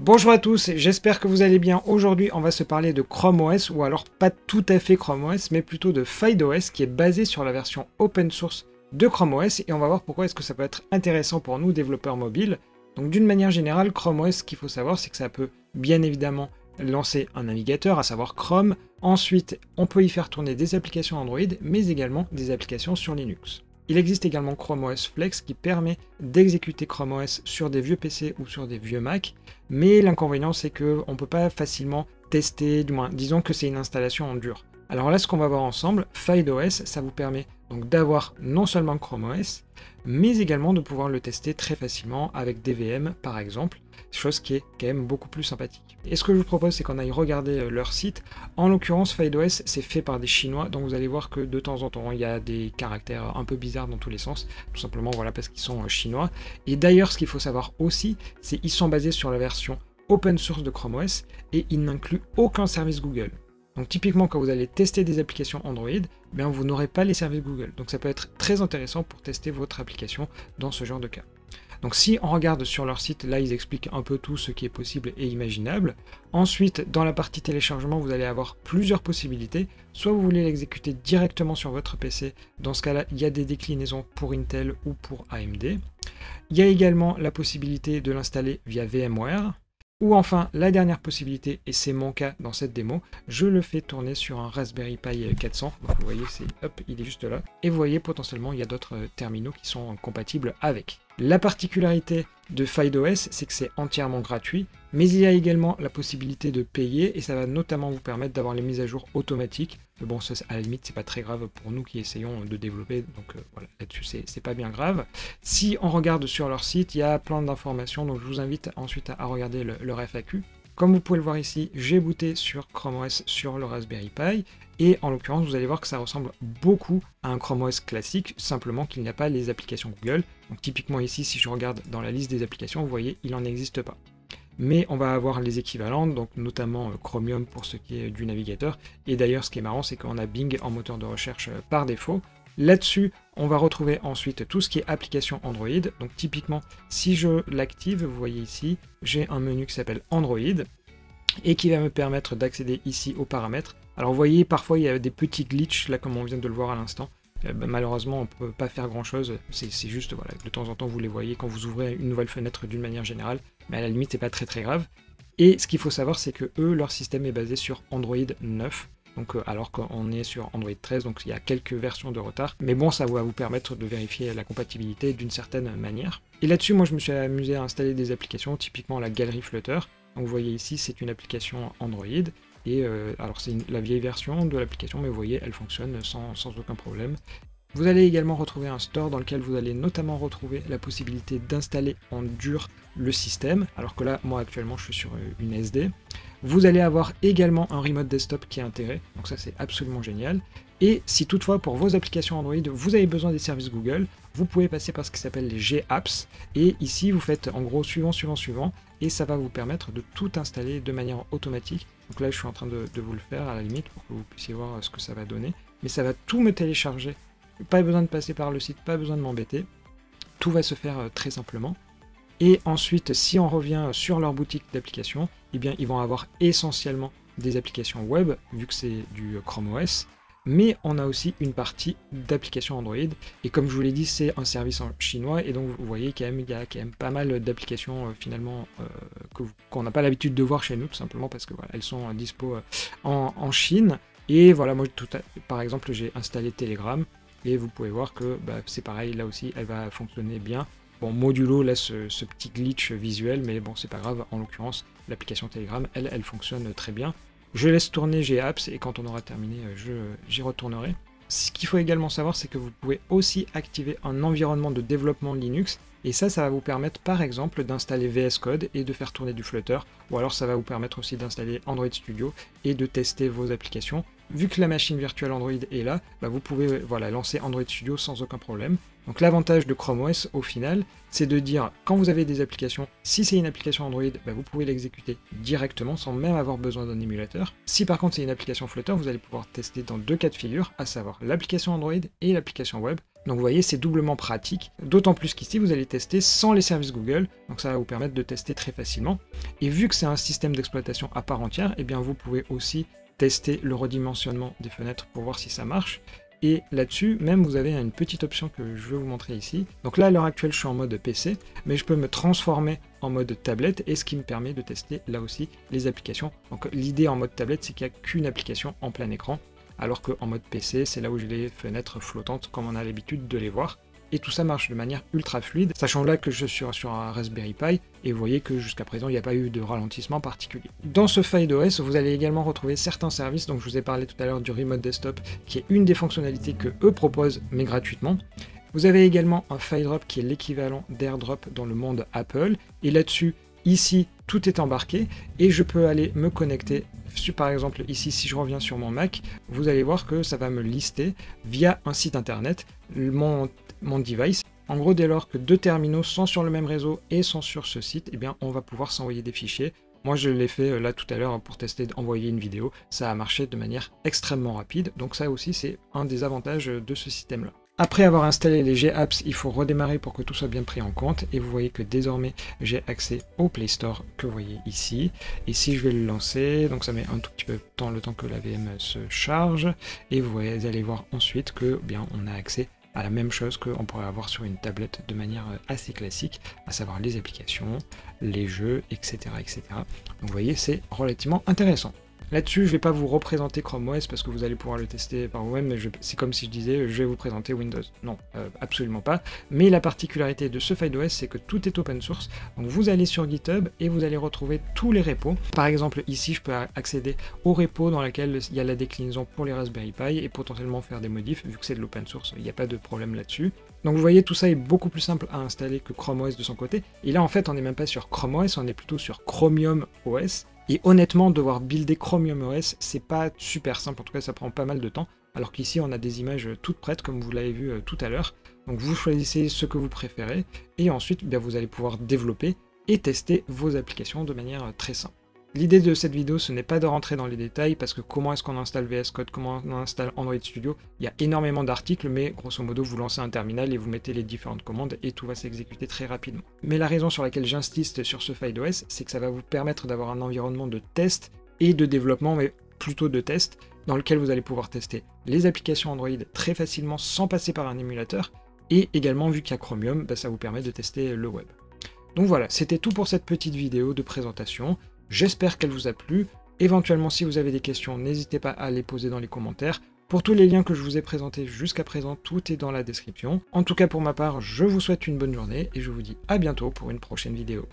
Bonjour à tous, j'espère que vous allez bien. Aujourd'hui, on va se parler de Chrome OS, ou alors pas tout à fait Chrome OS, mais plutôt de FidoOS, qui est basé sur la version open source de Chrome OS, et on va voir pourquoi est-ce que ça peut être intéressant pour nous, développeurs mobiles. Donc d'une manière générale, Chrome OS, ce qu'il faut savoir, c'est que ça peut bien évidemment lancer un navigateur, à savoir Chrome. Ensuite, on peut y faire tourner des applications Android, mais également des applications sur Linux. Il existe également Chrome OS Flex qui permet d'exécuter Chrome OS sur des vieux PC ou sur des vieux Mac, mais l'inconvénient c'est qu'on ne peut pas facilement tester, du moins disons que c'est une installation en dur. Alors là, ce qu'on va voir ensemble, FidoOS, ça vous permet donc d'avoir non seulement Chrome OS, mais également de pouvoir le tester très facilement avec des VM par exemple, chose qui est quand même beaucoup plus sympathique. Et ce que je vous propose, c'est qu'on aille regarder leur site. En l'occurrence, FidoOS, c'est fait par des Chinois, donc vous allez voir que de temps en temps, il y a des caractères un peu bizarres dans tous les sens, tout simplement voilà parce qu'ils sont chinois. Et d'ailleurs, ce qu'il faut savoir aussi, c'est qu'ils sont basés sur la version open source de Chrome OS, et ils n'incluent aucun service Google. Donc typiquement, quand vous allez tester des applications Android, bien, vous n'aurez pas les services Google. Donc ça peut être très intéressant pour tester votre application dans ce genre de cas. Donc si on regarde sur leur site, là ils expliquent un peu tout ce qui est possible et imaginable. Ensuite, dans la partie téléchargement, vous allez avoir plusieurs possibilités. Soit vous voulez l'exécuter directement sur votre PC, dans ce cas-là, il y a des déclinaisons pour Intel ou pour AMD. Il y a également la possibilité de l'installer via VMware. Ou enfin, la dernière possibilité, et c'est mon cas dans cette démo, je le fais tourner sur un Raspberry Pi 400. Donc vous voyez, hop, il est juste là. Et vous voyez, potentiellement, il y a d'autres terminaux qui sont compatibles avec. La particularité de FidoOS, c'est que c'est entièrement gratuit, mais il y a également la possibilité de payer, et ça va notamment vous permettre d'avoir les mises à jour automatiques. Mais bon, ça, à la limite, c'est pas très grave pour nous qui essayons de développer, donc voilà, là-dessus, c'est pas bien grave. Si on regarde sur leur site, il y a plein d'informations, donc je vous invite ensuite à regarder leur FAQ. Comme vous pouvez le voir ici, j'ai booté sur Chrome OS sur le Raspberry Pi, et en l'occurrence, vous allez voir que ça ressemble beaucoup à un Chrome OS classique, simplement qu'il n'y a pas les applications Google. Donc typiquement ici, si je regarde dans la liste des applications, vous voyez, il n'en existe pas. Mais on va avoir les équivalentes, donc notamment Chromium pour ce qui est du navigateur. Et d'ailleurs, ce qui est marrant, c'est qu'on a Bing en moteur de recherche par défaut. Là-dessus, on va retrouver ensuite tout ce qui est application Android. Donc typiquement, si je l'active, vous voyez ici, j'ai un menu qui s'appelle Android et qui va me permettre d'accéder ici aux paramètres. Alors vous voyez, parfois il y a des petits glitches, là comme on vient de le voir à l'instant. Malheureusement, on ne peut pas faire grand-chose, c'est juste, voilà, de temps en temps vous les voyez quand vous ouvrez une nouvelle fenêtre d'une manière générale, mais à la limite c'est pas très très grave. Et ce qu'il faut savoir, c'est que eux, leur système est basé sur Android 9, donc alors qu'on est sur Android 13, donc il y a quelques versions de retard, mais bon, ça va vous permettre de vérifier la compatibilité d'une certaine manière. Et là-dessus, moi je me suis amusé à installer des applications, typiquement la galerie Flutter. Donc vous voyez ici, c'est une application Android, et alors c'est la vieille version de l'application, mais vous voyez, elle fonctionne sans aucun problème. Vous allez également retrouver un store dans lequel vous allez notamment retrouver la possibilité d'installer en dur le système, alors que là, moi actuellement, je suis sur une SD. Vous allez avoir également un remote desktop qui est intégré, donc ça c'est absolument génial. Et si toutefois pour vos applications Android, vous avez besoin des services Google, vous pouvez passer par ce qui s'appelle les G-Apps, et ici vous faites en gros suivant, et ça va vous permettre de tout installer de manière automatique. Donc là je suis en train de vous le faire à la limite pour que vous puissiez voir ce que ça va donner, mais ça va tout me télécharger, pas besoin de passer par le site, pas besoin de m'embêter, tout va se faire très simplement. Et ensuite, si on revient sur leur boutique d'applications, eh bien, ils vont avoir essentiellement des applications web, vu que c'est du Chrome OS, mais on a aussi une partie d'applications Android, et comme je vous l'ai dit, c'est un service en chinois, et donc vous voyez qu'il y a quand même pas mal d'applications finalement qu'on n'a pas l'habitude de voir chez nous, tout simplement parce que voilà, elles sont dispo en Chine, et voilà, moi, par exemple, j'ai installé Telegram, et vous pouvez voir que c'est pareil, là aussi, elle va fonctionner bien. Bon, modulo là ce petit glitch visuel, mais bon, c'est pas grave, en l'occurrence, l'application Telegram, elle fonctionne très bien. Je laisse tourner G-Apps, et quand on aura terminé, j'y retournerai. Ce qu'il faut également savoir, c'est que vous pouvez aussi activer un environnement de développement Linux, et ça va vous permettre par exemple d'installer VS Code et de faire tourner du Flutter, ou alors ça va vous permettre aussi d'installer Android Studio et de tester vos applications. Vu que la machine virtuelle Android est là, vous pouvez lancer Android Studio sans aucun problème. Donc l'avantage de Chrome OS au final, c'est de dire quand vous avez des applications, si c'est une application Android, vous pouvez l'exécuter directement sans même avoir besoin d'un émulateur. Si par contre c'est une application Flutter, vous allez pouvoir tester dans deux cas de figure, à savoir l'application Android et l'application web. Donc vous voyez, c'est doublement pratique, d'autant plus qu'ici vous allez tester sans les services Google, donc ça va vous permettre de tester très facilement. Et vu que c'est un système d'exploitation à part entière, eh bien vous pouvez aussi tester le redimensionnement des fenêtres pour voir si ça marche. Et là-dessus, même vous avez une petite option que je vais vous montrer ici. Donc là, à l'heure actuelle, je suis en mode PC, mais je peux me transformer en mode tablette, et ce qui me permet de tester là aussi les applications. Donc l'idée en mode tablette, c'est qu'il n'y a qu'une application en plein écran, alors qu'en mode PC, c'est là où j'ai les fenêtres flottantes comme on a l'habitude de les voir. Et tout ça marche de manière ultra fluide, sachant là que je suis sur un Raspberry Pi, et vous voyez que jusqu'à présent, il n'y a pas eu de ralentissement particulier. Dans ce FidoOS, vous allez également retrouver certains services, donc je vous ai parlé tout à l'heure du Remote Desktop, qui est une des fonctionnalités que eux proposent, mais gratuitement. Vous avez également un FileDrop qui est l'équivalent d'AirDrop dans le monde Apple, et là-dessus, ici, tout est embarqué, et je peux aller me connecter. Par exemple, ici, si je reviens sur mon Mac, vous allez voir que ça va me lister via un site internet mon device. En gros, dès lors que deux terminaux sont sur le même réseau et sont sur ce site, eh bien, on va pouvoir s'envoyer des fichiers. Moi, je l'ai fait là tout à l'heure pour tester d'envoyer une vidéo. Ça a marché de manière extrêmement rapide. Donc ça aussi, c'est un des avantages de ce système-là. Après avoir installé les G-Apps, il faut redémarrer pour que tout soit bien pris en compte. Et vous voyez que désormais, j'ai accès au Play Store que vous voyez ici. Et si je vais le lancer, donc ça met un tout petit peu de temps, le temps que la VM se charge. Et vous allez voir ensuite que bien on a accès à la même chose qu'on pourrait avoir sur une tablette de manière assez classique, à savoir les applications, les jeux, etc. etc. Donc vous voyez, c'est relativement intéressant. Là-dessus, je ne vais pas vous représenter Chrome OS parce que vous allez pouvoir le tester par vous-même, mais c'est comme si je disais je vais vous présenter Windows. Non, absolument pas. Mais la particularité de ce FidoOS, c'est que tout est open source. Donc vous allez sur GitHub et vous allez retrouver tous les repos. Par exemple, ici, je peux accéder au repo dans lequel il y a la déclinaison pour les Raspberry Pi et potentiellement faire des modifs, vu que c'est de l'open source, il n'y a pas de problème là-dessus. Donc vous voyez, tout ça est beaucoup plus simple à installer que Chrome OS de son côté. Et là, en fait, on n'est même pas sur Chrome OS, on est plutôt sur Chromium OS. Et honnêtement, devoir builder Chromium OS, c'est pas super simple, en tout cas ça prend pas mal de temps, alors qu'ici on a des images toutes prêtes, comme vous l'avez vu tout à l'heure. Donc vous choisissez ce que vous préférez, et ensuite bien, vous allez pouvoir développer et tester vos applications de manière très simple. L'idée de cette vidéo, ce n'est pas de rentrer dans les détails, parce que comment est-ce qu'on installe VS Code, comment on installe Android Studio, il y a énormément d'articles, mais grosso modo, vous lancez un terminal et vous mettez les différentes commandes, et tout va s'exécuter très rapidement. Mais la raison sur laquelle j'insiste sur ce FidoOS, c'est que ça va vous permettre d'avoir un environnement de test et de développement, mais plutôt de test, dans lequel vous allez pouvoir tester les applications Android très facilement sans passer par un émulateur, et également, vu qu'il y a Chromium, ça vous permet de tester le web. Donc voilà, c'était tout pour cette petite vidéo de présentation. J'espère qu'elle vous a plu. Éventuellement, si vous avez des questions, n'hésitez pas à les poser dans les commentaires. Pour tous les liens que je vous ai présentés jusqu'à présent, tout est dans la description. En tout cas, pour ma part, je vous souhaite une bonne journée et je vous dis à bientôt pour une prochaine vidéo.